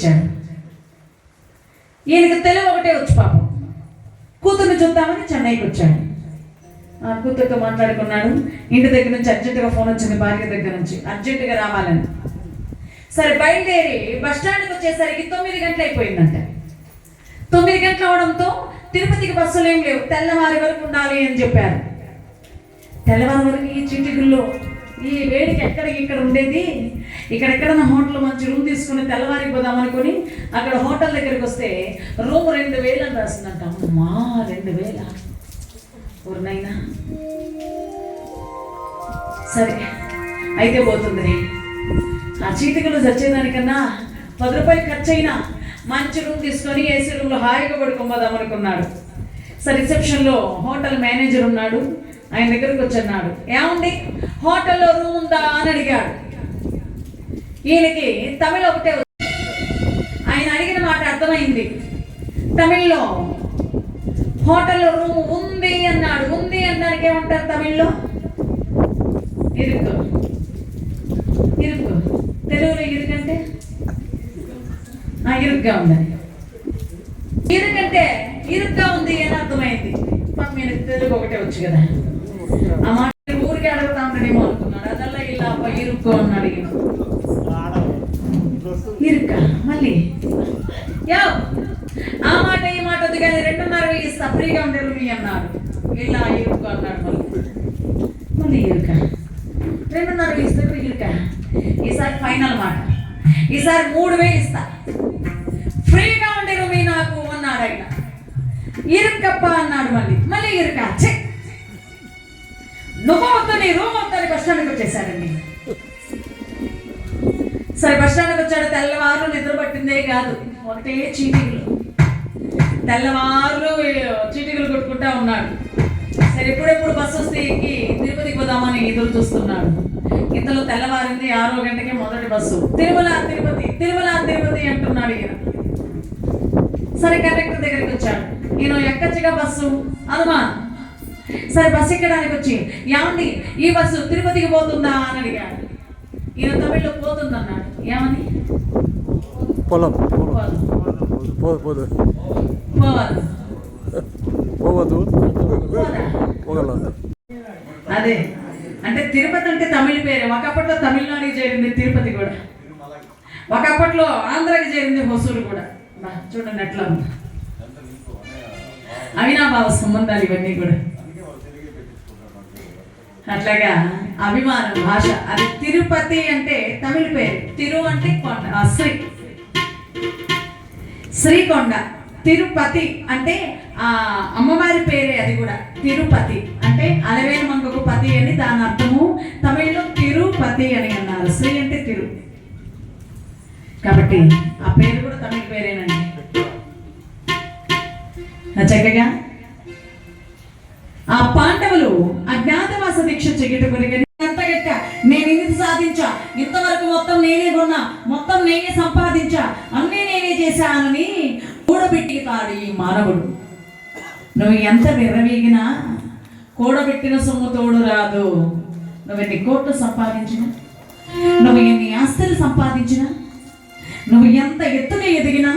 వచ్చాడు. ఈయనకి తెలుగు ఒకటే వచ్చు పాపం. కూతుర్ని చూద్దామని చెన్నైకి వచ్చాడు. కూతురుతో మాట్లాడుకున్నాడు. ఇంటి దగ్గర నుంచి అర్జెంటుగా ఫోన్ వచ్చింది, భార్య దగ్గర నుంచి అర్జెంటుగా రావాలని. సరే బయలుదేరి బస్ స్టాండ్కి వచ్చేసరికి 9 గంటలు అయిపోయిందంట. 9 గంటలు అవడంతో తిరుపతికి బస్సులు ఏం లేవు, తెల్లవారి వరకు ఉండాలి అని చెప్పారు. తెల్లవారి వరకు ఈ చీటిగుల్లో ఈ వేడికి ఇక్కడ ఉండేది, ఇక్కడెక్కడన్నా హోటల్ మంచి రూమ్ తీసుకుని తెల్లవారికి పోదాం అనుకుని అక్కడ హోటల్ దగ్గరికి వస్తే రూమ్ 2000 అని రాసిందంట. అమ్మా 2000 ఊరినైనా సరే అయితే పోతుంది. ఆ చీటికలు చచ్చేదానికన్నా 10 రూపాయలు ఖర్చు అయినా మంచి రూమ్ తీసుకొని ఏసీ రూమ్లో హాయిగా పడుకోపోదాం అనుకున్నాడు. సరే రిసెప్షన్లో హోటల్ మేనేజర్ ఉన్నాడు. ఆయన దగ్గరకు వచ్చన్నాడు, ఏమండి హోటల్లో రూమ్ ఉందా అని అడిగాడు. ఈయనకి తమిళ ఒకటే ఆయన అడిగిన మాట అర్థమైంది. తమిళ్లో హోటల్లో రూమ్ ఉంది అన్నాడు. ఉంది అనడానికి ఏమంటారు తమిళ్లో? ఇరుకు. ఇరుకు తెలుగులో ఇరుకంటే ఇరుగ్గా ఉందని, ఇరుకంటే ఇరుగ్గా ఉంది అని అర్థమైంది. పాప మీరు తెలుగు ఒకటే వచ్చు కదా, ఆ మాట ఊరికి అడుగుతా ఉంటాడేమో అనుకున్నాడు. అదల్లా ఇలా ఇరుక్కో అని అడిగిన ఇరుక్క మళ్ళీ ఆ మాట ఈ మాట వద్దు కానీ 2.5 ఇస్తా ఫ్రీగా ఉండేరు మీ అన్నాడు. ఇలా ఇరుక్కో అన్నాడు. మళ్ళీ ఇరుక 2.5 ఇస్తాడు ఇరుక. ఈసారి ఫైనల్ మాట, ఈసారి 3000 ఇస్తా ఫ్రీగా ఉండేరు మీ నాకు అన్నాడు ఆయన. ఇరుక్కప్ప అన్నాడు. మళ్ళీ ఇరుక. నువ్వు వద్దు నీ రూమ్ వద్దని బస్ స్టాండ్కి వచ్చేసాడండి. సరే బస్ స్టాండ్కి వచ్చాడు. తెల్లవారు నిద్ర పట్టిందే కాదు, ఒకటే చీటికలు. తెల్లవారు చీటికలు కొట్టుకుంటా ఉన్నాడు. సరే ఎప్పుడెప్పుడు బస్సు వస్తే ఎక్కి తిరుపతికి పోదామని ఎదురు చూస్తున్నాడు. ఇంతలో తెల్లవారింది 6 గంటకే మొదటి బస్సు. తిరుమల తిరుపతి తిరుమల తిరుపతి అంటున్నాడు ఈయన. సరే కండక్టర్ దగ్గరికి వచ్చాడు. ఈయన ఎక్కచ్చుగా బస్సు అనుమానం. సరే బస్సు ఎక్కడానికి వచ్చి, ఏమండి ఈ బస్సు తిరుపతికి పోతుందా అని అడిగాడు. ఈయన తమిళ్లో పోతుందన్నాడు. ఏమని? అదే అంటే తిరుపతి అంటే తమిళ పేరు. ఒకప్పట్లో తమిళనాడుకి చేరింది తిరుపతి కూడా, ఒకప్పట్లో ఆంధ్రాకి చేరింది హొసూరు కూడా. చూడండి ఎట్లా ఉంది అవినాభావ సంబంధాలు ఇవన్నీ కూడా. అట్లాగా అభిమాన భాష. అది తిరుపతి అంటే తమిళ పేరు, తిరు అంటే కొండ, శ్రీ శ్రీకొండ. తిరుపతి అంటే అమ్మవారి పేరే, అది కూడా తిరుపతి అంటే అలవేలు మంగకు పతి అని దాని అర్థము. తమిళ్లో తిరుపతి అని అన్నారు. శ్రీ అంటే తిరు కాబట్టి ఆ పేరు కూడా తమిళ పేరేనండి. చక్కగా ఆ పాండవులు అజ్ఞాతవాస దీక్ష చెయ్యట కొరికని ఎంతగట్ట నేను ఇది సాధించా, ఇంతవరకు మొత్తం నేనే కొన్నా, మొత్తం నేనే సంపాదించా, అన్నీ నేనే చేశానని కూడబెట్టితాడు ఈ మానవుడు. నువ్వు ఎంత విర్రవీగినా కూడబెట్టిన సొమ్ము తోడు రాదు. నువ్వు ఎన్ని కోట్లు సంపాదించినా, నువ్వు ఎన్ని ఆస్తులు సంపాదించినా, నువ్వు ఎంత ఎత్తుగా ఎదిగినా,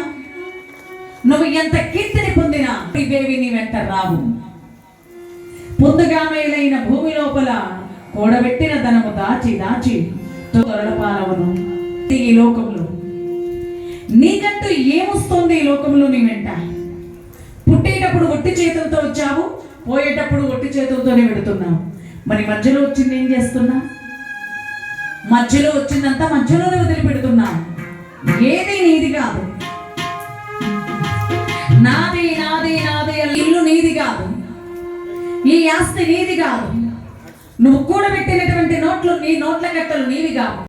నువ్వు ఎంత కీర్తిని పొందినా ఇవేవి నీ వెంట రావు. పొందుగా మేలైన భూమి లోపల కూడబెట్టిన ధనము దాచి దాచి తొరలపాలవను. ఈ లోకంలో నీకంటూ ఏమొస్తుంది? ఈ లోకంలో నీ వెంట పుట్టేటప్పుడు ఒట్టి చేతులతో వచ్చావు, పోయేటప్పుడు ఒట్టి చేతులతోనే పెడుతున్నావు. మరి మధ్యలో వచ్చింది ఏం చేస్తున్నా? మధ్యలో వచ్చిందంతా మధ్యలోనే వదిలిపెడుతున్నావు. ఏది నీది కాదు. నాది నాది నాది ఇల్లు నీది కాదు, ఈ ఆస్తి నీది కాదు, నువ్వు కూడబెట్టినటువంటి నోట్లు నీ నోట్ల కట్టలు నీవి కావు.